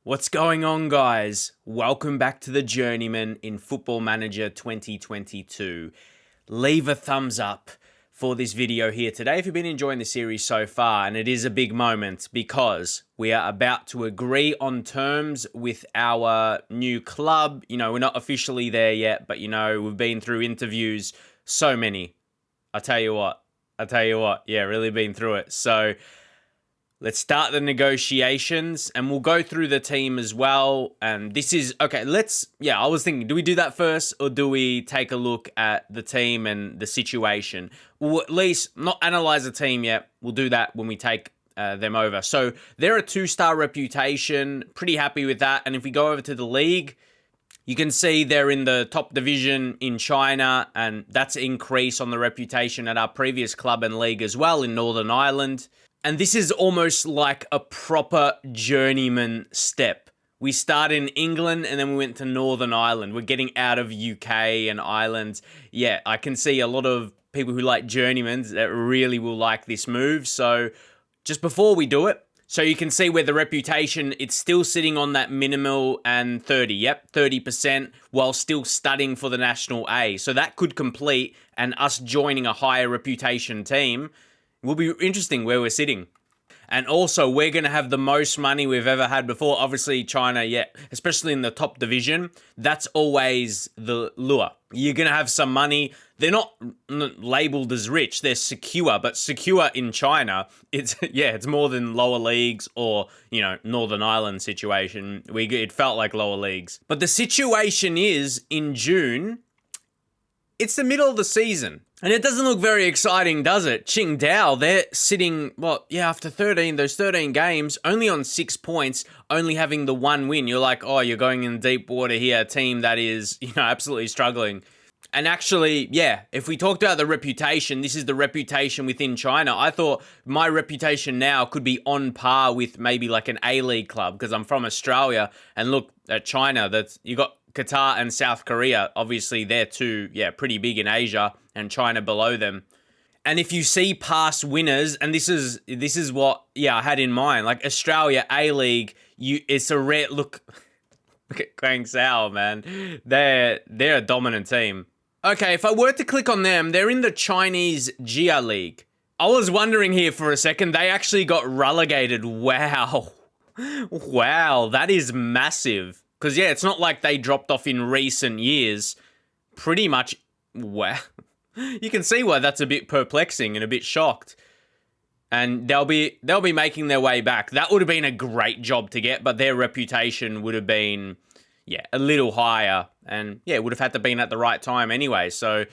What's going on, guys? Welcome back to the Journeyman in Football Manager 2022. Leave a thumbs up for this video here today if you've been enjoying the series so far, and it is a big moment because we are about to agree on terms with our new club. You know, we're not officially there yet, but you know, we've been through interviews, so many. I tell you what, yeah, really been through it. So let's start the negotiations and we'll go through the team as well. And this is, okay, I was thinking, do we do that first or do we take a look at the team and the situation? Or at least not analyze the team yet. We'll do that when we take them over. So they're a 2-star reputation. Pretty happy with that. And if we go over to the league, you can see they're in the top division in China, and that's an increase on the reputation at our previous club and league as well in Northern Ireland. And this is almost like a proper journeyman step. We started in England and then we went to Northern Ireland. We're getting out of UK and Ireland. Yeah, I can see a lot of people who like journeymans that really will like this move. So just before we do it, so you can see where the reputation, it's still sitting on that minimal and 30. Yep, 30% while still studying for the National A. So that could complete, and us joining a higher reputation team will be interesting where we're sitting. And also, we're going to have the most money we've ever had before. Obviously, China, yeah, especially in the top division, that's always the lure. You're going to have some money. They're not labeled as rich. They're secure, but secure in China, it's more than lower leagues or, you know, Northern Ireland situation. It felt like lower leagues. But the situation is, in June, it's the middle of the season. And it doesn't look very exciting, does it? Qingdao, they're sitting, after those 13 games, only on 6 points, only having the one win. You're like, oh, you're going in deep water here, a team that is, absolutely struggling. And actually, yeah, if we talked about the reputation, this is the reputation within China. I thought my reputation now could be on par with maybe like an A-League club because I'm from Australia. And look at China, you got Qatar and South Korea. Obviously, they're two, pretty big in Asia, and China below them. And if you see past winners, and this is what I had in mind, like Australia A-League, it's a rare look. Look at Qingdao, man. They're a dominant team. Okay, if I were to click on them, they're in the Chinese Jia League. I was wondering here for a second, they actually got relegated. Wow. Wow, that is massive. Because, it's not like they dropped off in recent years. Pretty much, wow. You can see why that's a bit perplexing and a bit shocked. And they'll be making their way back. That would have been a great job to get, but their reputation would have been, a little higher. And, it would have had to been at the right time anyway. So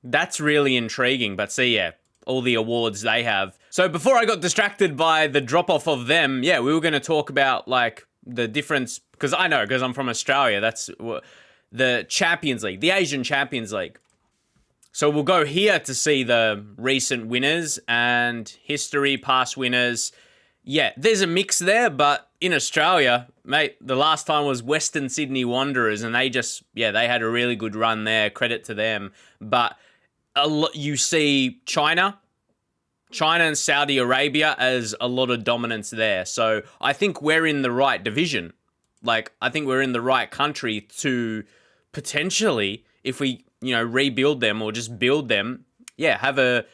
that's really intriguing. But see, all the awards they have. So before I got distracted by the drop-off of them, we were going to talk about, like, the difference. Because I'm from Australia. That's the Champions League, the Asian Champions League. So we'll go here to see the recent winners and history, past winners. Yeah, there's a mix there, but in Australia, mate, the last time was Western Sydney Wanderers, and they just, they had a really good run there. Credit to them. But you see China and Saudi Arabia as a lot of dominance there. So I think we're in the right division. Like, I think we're in the right country to potentially, if we, rebuild them or just build them, have a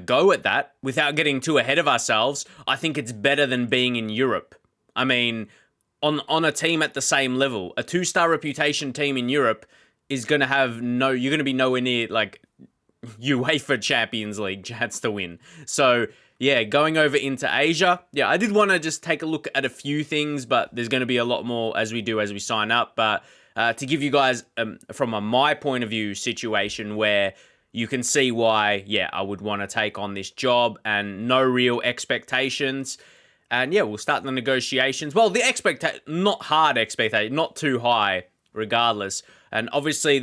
go at that without getting too ahead of ourselves. I think it's better than being in Europe. I mean, on a team at the same level, a 2-star reputation team in Europe is going to have you're going to be nowhere near, like, UEFA Champions League chance to win. So, going over into Asia, I did want to just take a look at a few things, but there's going to be a lot more as we sign up. But to give you guys, from my point of view, situation where you can see why, I would want to take on this job and no real expectations. And we'll start the negotiations. Well, the not hard expectation, not too high, regardless. And obviously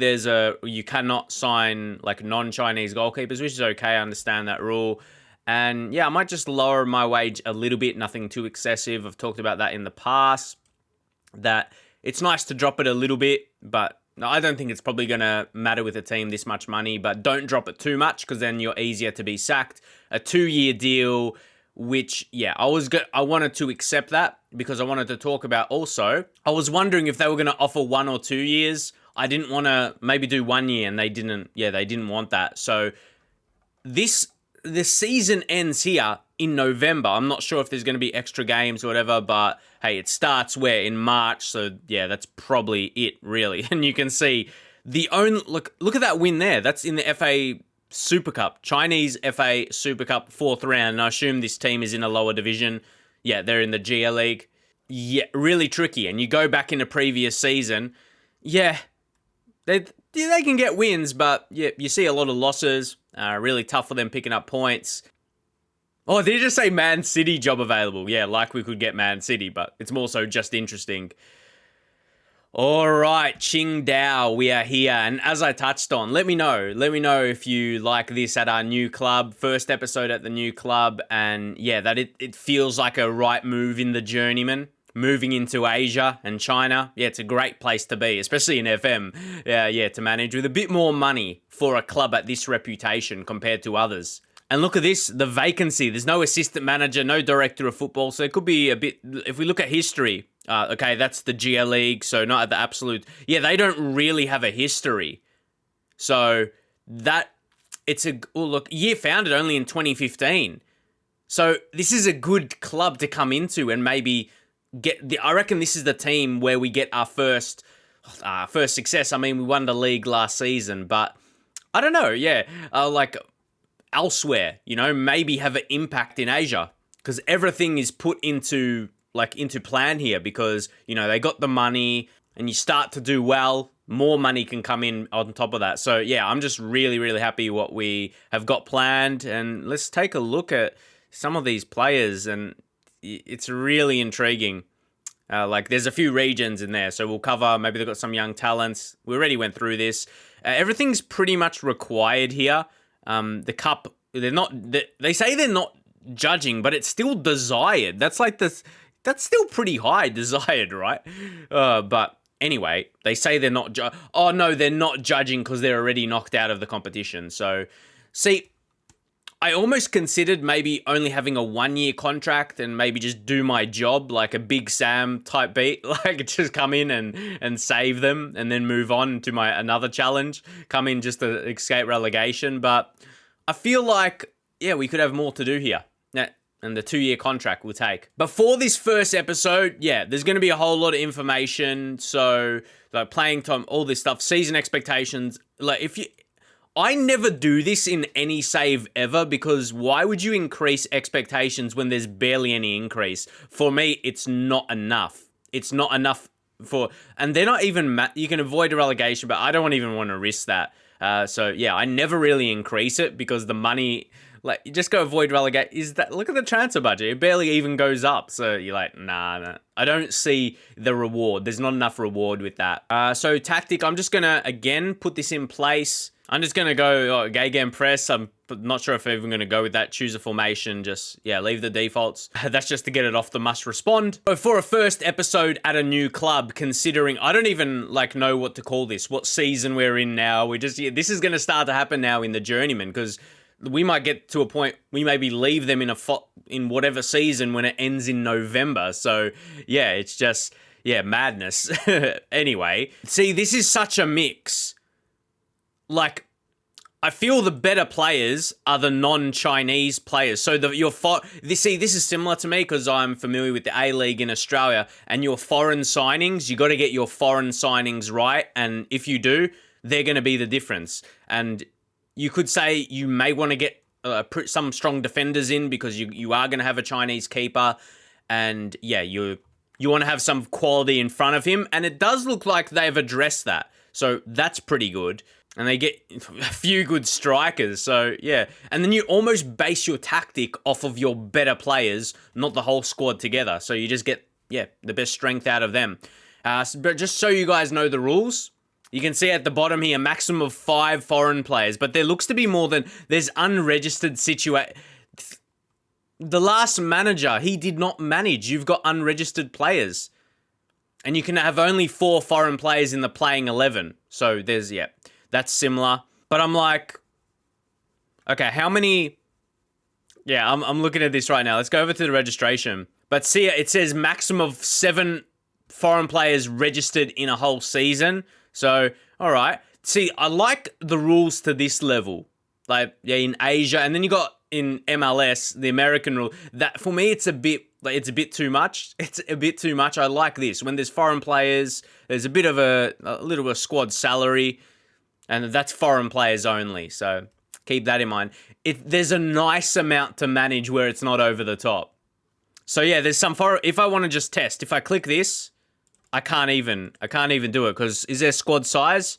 you cannot sign like non-Chinese goalkeepers, which is okay. I understand that rule. And I might just lower my wage a little bit, nothing too excessive. I've talked about that in the past, that it's nice to drop it a little bit, but I don't think it's probably going to matter with a team this much money, but don't drop it too much because then you're easier to be sacked. A 2-year deal which, yeah, I wanted to accept that because I wanted to talk about also. I was wondering if they were going to offer 1 or 2 years. I didn't want to maybe do 1 year, and they didn't want that. So the season ends here in November. I'm not sure if there's going to be extra games or whatever, but hey, it starts in March. So yeah, that's probably it really. And you can see look at that win there. That's in the FA Super Cup, Chinese FA Super Cup 4th round. And I assume this team is in a lower division. Yeah, they're in the GA League. Yeah, really tricky. And you go back in the previous season, yeah, they can get wins, but yeah, you see a lot of losses. Really tough for them picking up points. Oh, did you just say Man City job available? Yeah, like we could get Man City, but it's more so just interesting. All right, Qingdao, we are here. And as I touched on, let me know if you like this at our new club, first episode at the new club. And yeah, that it feels like a right move in the Journeyman, moving into Asia and China. Yeah, it's a great place to be, especially in FM. Yeah, to manage with a bit more money for a club at this reputation compared to others. And look at this, the vacancy. There's no assistant manager, no director of football. So it could be a bit, if we look at history, okay, that's the GA League, so not at the absolute. Yeah, they don't really have a history. So year founded only in 2015. So this is a good club to come into and maybe I reckon this is the team where we get our first success. I mean, we won the league last season, but I don't know, yeah, elsewhere, maybe have an impact in Asia because everything is put into plan here because, they got the money and you start to do well, more money can come in on top of that. So yeah, I'm just really, really happy what we have got planned. And let's take a look at some of these players and it's really intriguing. There's a few regions in there, so we'll cover, maybe they've got some young talents. We already went through this. Everything's pretty much required here. The cup, they say they're not judging, but it's still desired. That's still pretty high, desired, right? But anyway, they say they're not, they're not judging because they're already knocked out of the competition. So, see, I almost considered maybe only having a 1-year contract and maybe just do my job like a Big Sam type beat, just come in and save them and then move on to another challenge, come in just to escape relegation. But I feel like, yeah, we could have more to do here. And the 2-year contract we'll take. Before this first episode, yeah, there's going to be a whole lot of information. So, playing time, all this stuff, season expectations. I never do this in any save ever because why would you increase expectations when there's barely any increase? For me, it's not enough. It's not enough and they're not even, you can avoid a relegation, but I don't even want to risk that. So yeah, I never really increase it because the money, you just go avoid relegation. Look at the transfer budget. It barely even goes up. So you're like, nah. I don't see the reward. There's not enough reward with that. So tactic, I'm just going to, again, put this in place. I'm just going to go Gegen press. I'm not sure if I'm even going to go with that. Choose a formation. Just, yeah, leave the defaults. That's just to get it off the must respond. So for a first episode at a new club, considering, I don't even know what to call this, what season we're in now. This is going to start to happen now in the Journeyman because we might get to a point, we maybe leave them in whatever season when it ends in November. So yeah, it's just, yeah, madness. Anyway, see, this is such a mix. I feel the better players are the non-Chinese players. So this is similar to me because I'm familiar with the A-League in Australia and your foreign signings, you got to get your foreign signings right. And if you do, they're going to be the difference. And you could say you may want to get some strong defenders in because you are going to have a Chinese keeper. And yeah, you want to have some quality in front of him. And it does look like they've addressed that. So that's pretty good. And they get a few good strikers. So, yeah. And then you almost base your tactic off of your better players, not the whole squad together. So you just get, yeah, the best strength out of them. But just so you guys know the rules, you can see at the bottom here, maximum of 5 foreign players. But there looks to be more than, there's unregistered The last manager, he did not manage. You've got unregistered players. And you can have only 4 foreign players in the playing 11. So there's, yeah. That's similar. But I'm like, okay, how many Yeah, I'm looking at this right now. Let's go over to the registration. But see, it says maximum of 7 foreign players registered in a whole season. So, all right. See, I like the rules to this level. Like, yeah, in Asia, and then you got in MLS, the American rule. That, for me, it's a bit too much. It's a bit too much. I like this. When there's foreign players, there's a bit of a little bit of squad salary, and that's foreign players only. So keep that in mind. There's a nice amount to manage where it's not over the top. So yeah, there's some foreign. If I want to just test, if I click this, I can't even do it because is there squad size?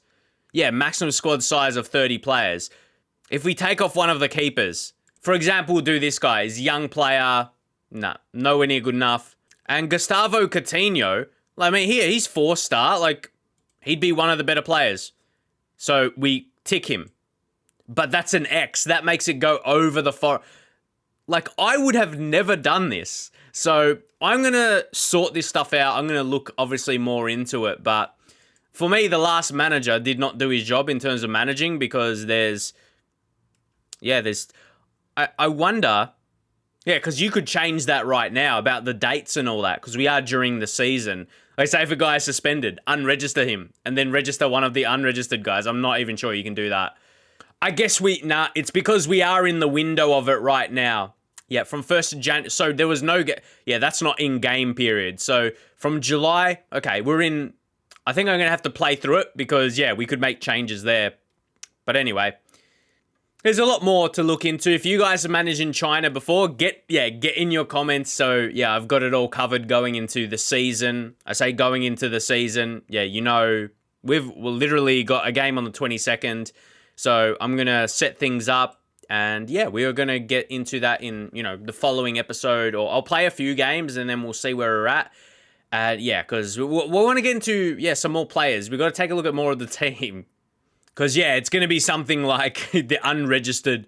Yeah, maximum squad size of 30 players. If we take off one of the keepers, for example, we'll do this guy. He's a young player. Nah, nowhere near good enough. And Gustavo Coutinho, I mean, he's 4-star. Like, he'd be one of the better players. So we tick him. But that's an X. That makes it go over the Like, I would have never done this. So I'm going to sort this stuff out. I'm going to look, obviously, more into it. But for me, the last manager did not do his job in terms of managing because I wonder, because you could change that right now about the dates and all that, because we are during the season. Like, say if a guy is suspended, unregister him, and then register one of the unregistered guys. I'm not even sure you can do that. I guess it's because we are in the window of it right now. Yeah, from 1st of January, so there was that's not in-game period. So from July, okay, I think I'm going to have to play through it because, we could make changes there. But anyway, there's a lot more to look into. If you guys have managed in China before, get in your comments. So, I've got it all covered going into the season. I say going into the season. Yeah, we've literally got a game on the 22nd. So, I'm going to set things up. And, we are going to get into that in, the following episode. Or I'll play a few games and then we'll see where we're at. Because we want to get into, some more players. We've got to take a look at more of the team. Because, it's going to be something like the unregistered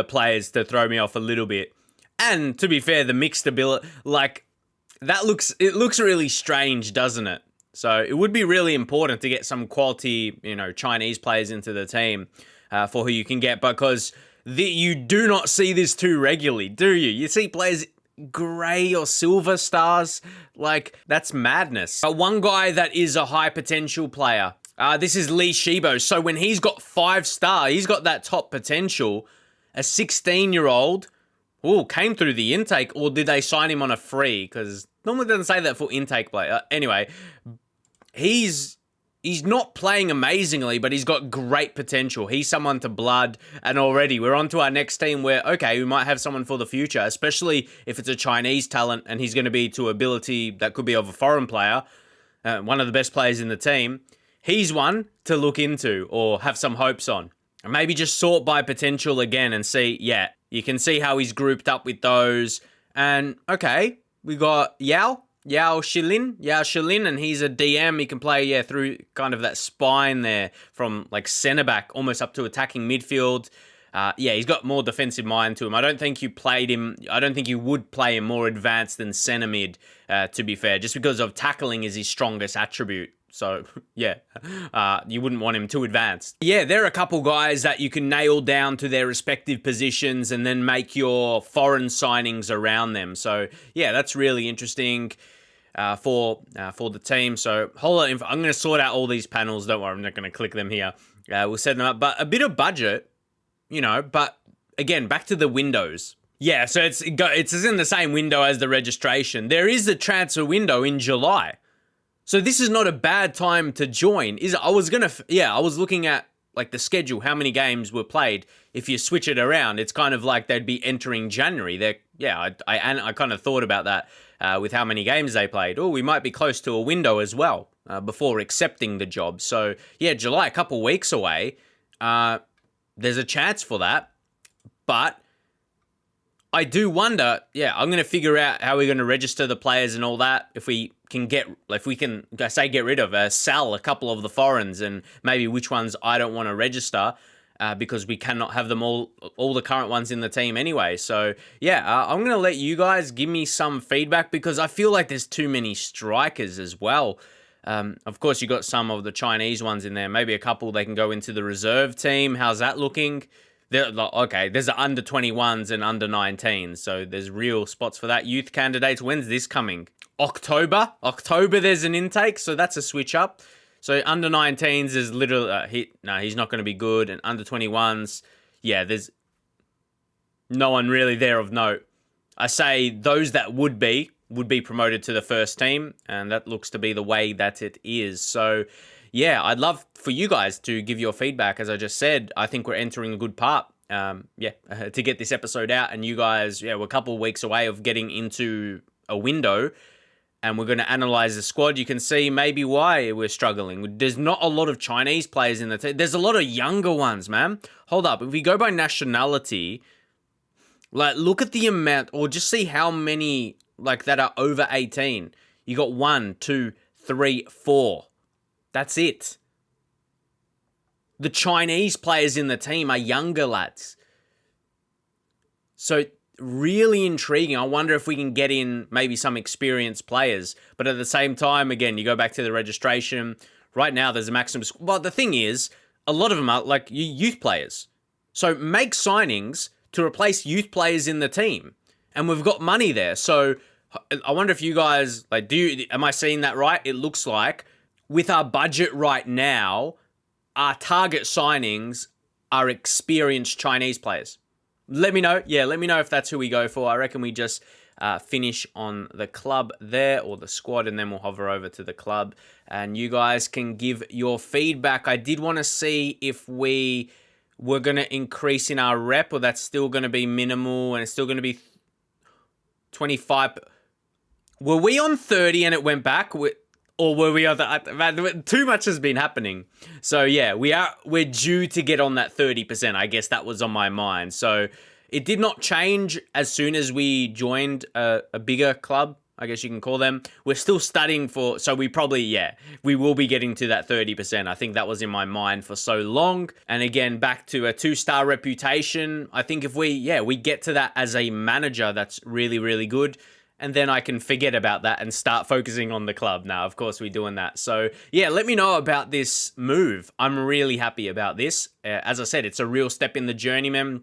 players to throw me off a little bit. And, to be fair, the mixed ability, it looks really strange, doesn't it? So, it would be really important to get some quality, Chinese players into the team for who you can get. Because you do not see this too regularly, do you? You see players grey or silver stars. That's madness. One guy that is a high potential player. This is Lee Shibo. So when he's got 5-star, he's got that top potential. A 16-year-old, came through the intake, or did they sign him on a free? Because normally it doesn't say that for intake play. Anyway, he's not playing amazingly, but he's got great potential. He's someone to blood, and already we're on to our next team where, we might have someone for the future, especially if it's a Chinese talent and he's going to be to ability that could be of a foreign player, one of the best players in the team. He's one to look into or have some hopes on. And maybe just sort by potential again and see, you can see how he's grouped up with those. And, we got Yao Shilin, and he's a DM. He can play, through kind of that spine there from, centre back almost up to attacking midfield. He's got more defensive mind to him. I don't think you would play him more advanced than centre mid, to be fair, just because of tackling is his strongest attribute. So, you wouldn't want him too advanced. There are a couple guys that you can nail down to their respective positions and then make your foreign signings around them. So, that's really interesting for the team. So, hold on. I'm going to sort out all these panels. Don't worry, I'm not going to click them here. We'll set them up. But a bit of budget, but again, back to the windows. So it's in the same window as the registration. There is a transfer window in July. So this is not a bad time to join. I was looking at the schedule, how many games were played. If you switch it around, it's kind of like they'd be entering January. I kind of thought about that with how many games they played. We might be close to a window as well before accepting the job. So July, a couple weeks away. There's a chance for that, but I do wonder, I'm going to figure out how we're going to register the players and all that. If we can get rid of, sell a couple of the foreigners and maybe which ones I don't want to register because we cannot have them all the current ones in the team anyway. So, I'm going to let you guys give me some feedback because I feel like there's too many strikers as well. Of course, you got some of the Chinese ones in there. Maybe a couple they can go into the reserve team. How's that looking? Okay, there's the under 21s and under 19s, so there's real spots for that. Youth candidates, when's this coming? October, there's an intake, so that's a switch up. So under 19s is literally, he's not going to be good, and under 21s, yeah, there's no one really there of note. I say those that would be promoted to the first team, and that looks to be the way that it is. So, yeah, I'd love for you guys to give your feedback. As I just said, I think we're entering a good part, to get this episode out, and you guys, we're a couple of weeks away of getting into a window, and we're going to analyze the squad. You can see maybe why we're struggling. There's not a lot of Chinese players in the team. There's a lot of younger ones, man. Hold up. If we go by nationality, like, look at the amount, or just see how many, like, that are over 18. You got 1, 2, 3, 4. That's it. The Chinese players in the team are younger lads. So, really intriguing. I wonder if we can get in maybe some experienced players. But at the same time, again, you go back to the registration. Right now, there's a maximum. Well, the thing is, a lot of them are like youth players. So make signings to replace youth players in the team. And we've got money there. So I wonder if you guys, like, am I seeing that right? It looks like with our budget right now, our target signings are experienced Chinese players. Let me know. Yeah, let me know if that's who we go for. I reckon we just finish on the club there, or the squad, and then we'll hover over to the club. And you guys can give your feedback. I did want to see if we're going to increase in our rep, or that's still going to be minimal, and it's still going to be 25. Were we on 30 and it went back? Or were we on too much has been happening. So yeah, we're due to get on that 30%. I guess that was on my mind. So it did not change as soon as we joined a bigger club, I guess you can call them. We're still studying so we will be getting to that 30%. I think that was in my mind for so long. And again, back to a 2-star reputation. I think if we get to that as a manager, that's really, really good. And then I can forget about that and start focusing on the club. Now, of course, we're doing that. So, yeah, let me know about this move. I'm really happy about this. As I said, it's a real step in the journeyman.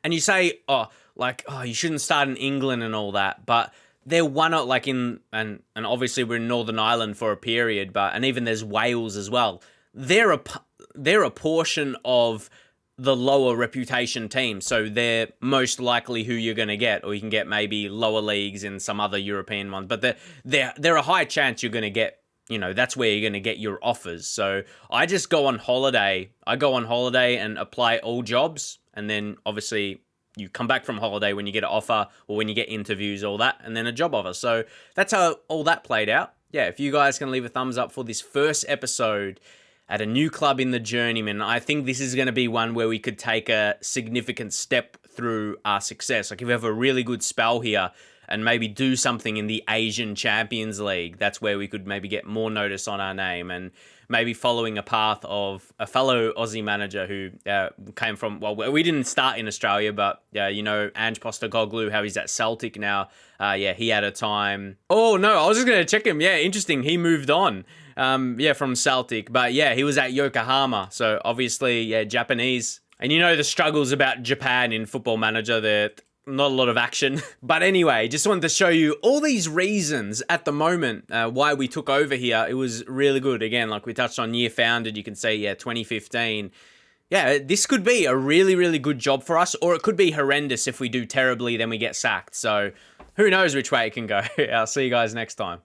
And you say, you shouldn't start in England and all that. But they're and obviously we're in Northern Ireland for a period, and even there's Wales as well. They're a portion of the lower reputation teams, so they're most likely who you're going to get, or you can get maybe lower leagues in some other European ones, but they're a high chance you're going to get, that's where you're going to get your offers. So I just go on holiday. I go on holiday and apply all jobs, and then obviously you come back from holiday when you get an offer, or when you get interviews, all that, and then a job offer. So that's how all that played out. Yeah, if you guys can leave a thumbs up for this first episode at a new club in the Journeyman, I think this is going to be one where we could take a significant step through our success. Like, if we have a really good spell here and maybe do something in the Asian Champions League, that's where we could maybe get more notice on our name, and maybe following a path of a fellow Aussie manager who came from, we didn't start in Australia, but Ange Postecoglou, how he's at Celtic now. He had a time. Oh, no, I was just going to check him. Yeah, interesting. He moved on. From Celtic. But he was at Yokohama. So obviously, Japanese. And the struggles about Japan in Football Manager. They're not a lot of action. But anyway, just wanted to show you all these reasons at the moment why we took over here. It was really good. Again, like we touched on, year founded, you can say, 2015. Yeah, this could be a really, really good job for us, or it could be horrendous. If we do terribly, then we get sacked. So who knows which way it can go. I'll see you guys next time.